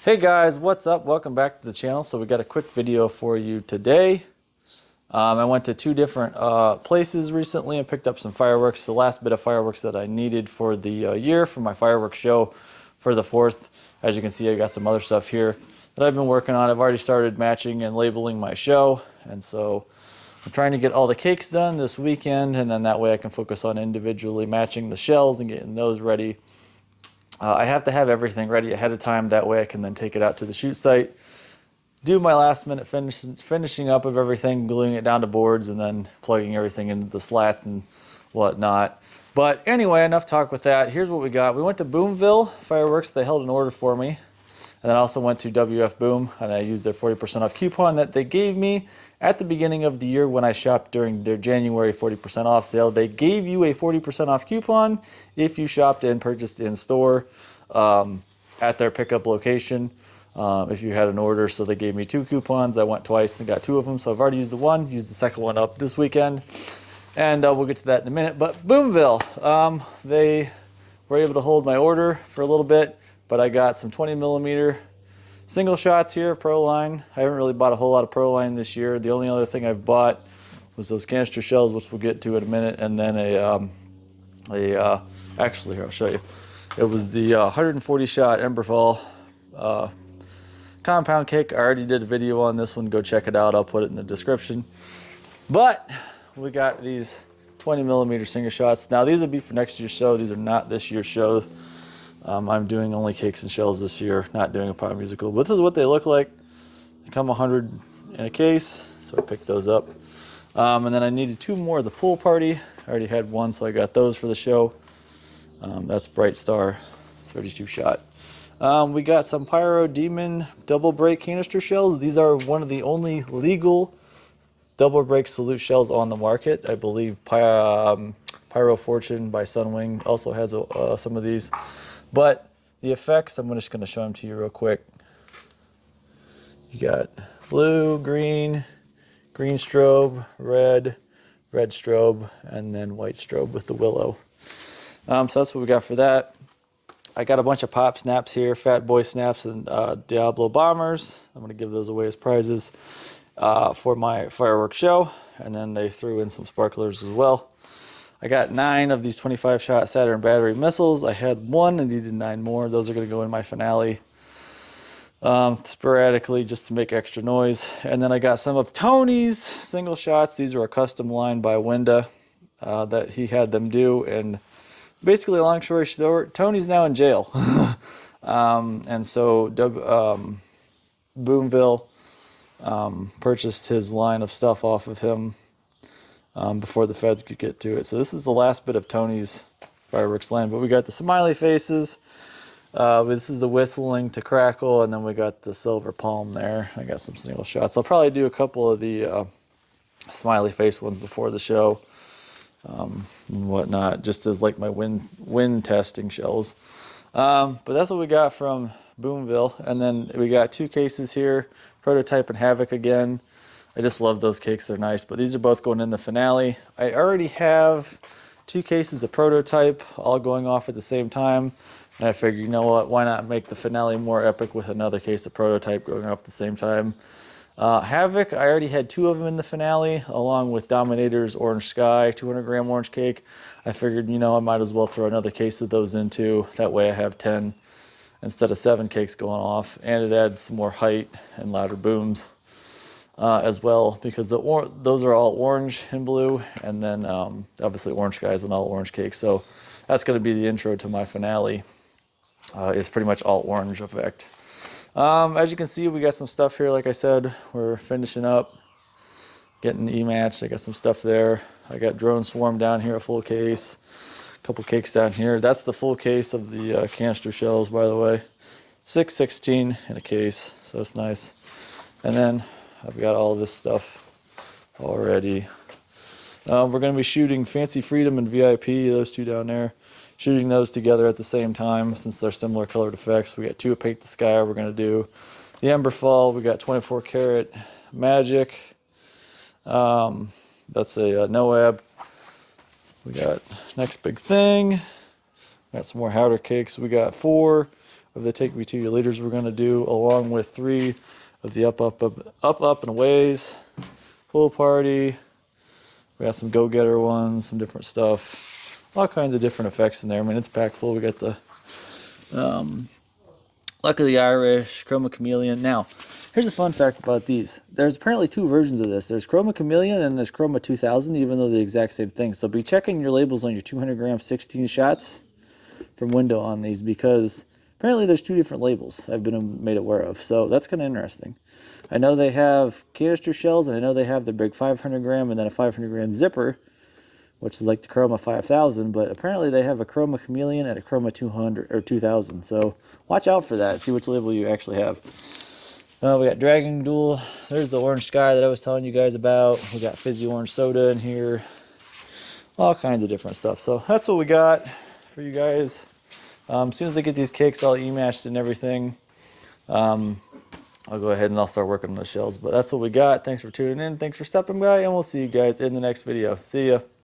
Hey guys, what's up? Welcome back to the channel. So we got a quick video for you today. I went to two different places recently and picked up some fireworks. The last bit of fireworks that I needed for the year for my fireworks show for the 4th. As you can see, I got some other stuff here that I've been working on. I've already started matching and labeling my show. And so I'm trying to get all the cakes done this weekend. And then that way I can focus on individually matching the shells and getting those ready. I have to have everything ready ahead of time. That way I can then take it out to the shoot site, do my last minute finishing up of everything, gluing it down to boards, and then plugging everything into the slats and whatnot. But anyway, enough talk with that. Here's what we got. We went to Boomville Fireworks. They held an order for me. And then I also went to WF Boom, and I used their 40% off coupon that they gave me at the beginning of the year when I shopped during their January 40% off sale. They gave you a 40% off coupon if you shopped and purchased in store at their pickup location. If you had an order, so they gave me 2 coupons. I went twice and got 2 of them, so I've already used the one, used the second one up this weekend, and we'll get to that in a minute. But Boomville, they were able to hold my order for a little bit, but I got some 20 millimeter single shots here, Proline. I haven't really bought a whole lot of Proline this year. The only other thing I've bought was those canister shells, which we'll get to in a minute, and then actually here, I'll show you. It was the 140 shot Emberfall compound cake. I already did a video on this one. Go check it out. I'll put it in the description. But we got these 20 millimeter single shots. Now these will be for next year's show. These are not this year's show. I'm doing only cakes and shells this year, not doing a pop musical. But this is what they look like. They come 100 in a case, so I picked those up. And then I needed 2 more of the pool party. I already had 1, so I got those for the show. That's Bright Star 32 shot. We got some Pyro Demon double break canister shells. These are one of the only legal double break salute shells on the market. I believe Pyro Fortune by Sunwing also has some of these. But the effects, I'm just going to show them to you real quick. You got blue, green, green strobe, red strobe, and then white strobe with the willow. So that's what we got for that. I got a bunch of pop snaps here, Fat Boy snaps and Diablo bombers. I'm going to give those away as prizes for my fireworks show. And then they threw in some sparklers as well. I got 9 of these 25 shot Saturn battery missiles. I had 1 and needed 9 more. Those are going to go in my finale sporadically just to make extra noise. And then I got some of Tony's single shots. These are a custom line by Winda that he had them do. And basically, long story short, Tony's now in jail. And so Boomville purchased his line of stuff off of him before the feds could get to it. So this is the last bit of Tony's fireworks line. But we got the smiley faces. This is the whistling to crackle, and then we got the silver palm there. I got some single shots. I'll probably do a couple of the smiley face ones before the show and whatnot, just as like my wind testing shells. But that's what we got from Boomville. And then we got 2 cases here, Prototype and Havoc again. I just love those cakes, they're nice, but these are both going in the finale. I already have 2 cases of Prototype all going off at the same time, and I figured, you know what, why not make the finale more epic with another case of Prototype going off at the same time. Havoc, I already had 2 of them in the finale, along with Dominator's Orange Sky, 200 gram orange cake. I figured, you know, I might as well throw another case of those in too. That way I have 10 instead of 7 cakes going off, and it adds some more height and louder booms. As well, because those are all orange and blue, and then obviously Orange Sky is an all orange cake. So that's going to be the intro to my finale. It's pretty much all orange effect. As you can see, we got some stuff here. Like I said, we're finishing up, getting E-matched. I got some stuff there. I got Drone Swarm down here, a full case. A couple cakes down here. That's the full case of the canister shells, by the way. 616 in a case, so it's nice. And then I've got all this stuff already. We're going to be shooting Fancy Freedom and VIP, those 2 down there. Shooting those together at the same time since they're similar colored effects. We got 2 of Paint the Sky we're going to do. The Emberfall, we got 24 karat Magic. That's a Noab. We got Next Big Thing. Got some more Howder Cakes. We got 4 of the Take Me To Your Leaders we're going to do, along with 3 of the Up and Aways, Pool Party. We got some Go-Getter ones, some different stuff. All kinds of different effects in there. I mean, it's packed full. We got the Luck of the Irish, Chroma Chameleon. Now, here's a fun fact about these. There's apparently 2 versions of this. There's Chroma Chameleon and there's Chroma 2000, even though they're the exact same thing. So be checking your labels on your 200 gram 16 shots from Window on these, because apparently there's 2 different labels I've been made aware of. So that's kind of interesting. I know they have canister shells, and I know they have the big 500 gram and then a 500 gram zipper, which is like the Chroma 5000, but apparently they have a Chroma Chameleon and a Chroma 200 or 2000. So watch out for that. See which label you actually have. We got Dragon Duel. There's the Orange Sky that I was telling you guys about. We got Fizzy Orange Soda in here. All kinds of different stuff. So that's what we got for you guys. As soon as I get these cakes all e-mashed and everything, I'll go ahead and I'll start working on the shells. But that's what we got. Thanks for tuning in. Thanks for stopping by, and we'll see you guys in the next video. See ya.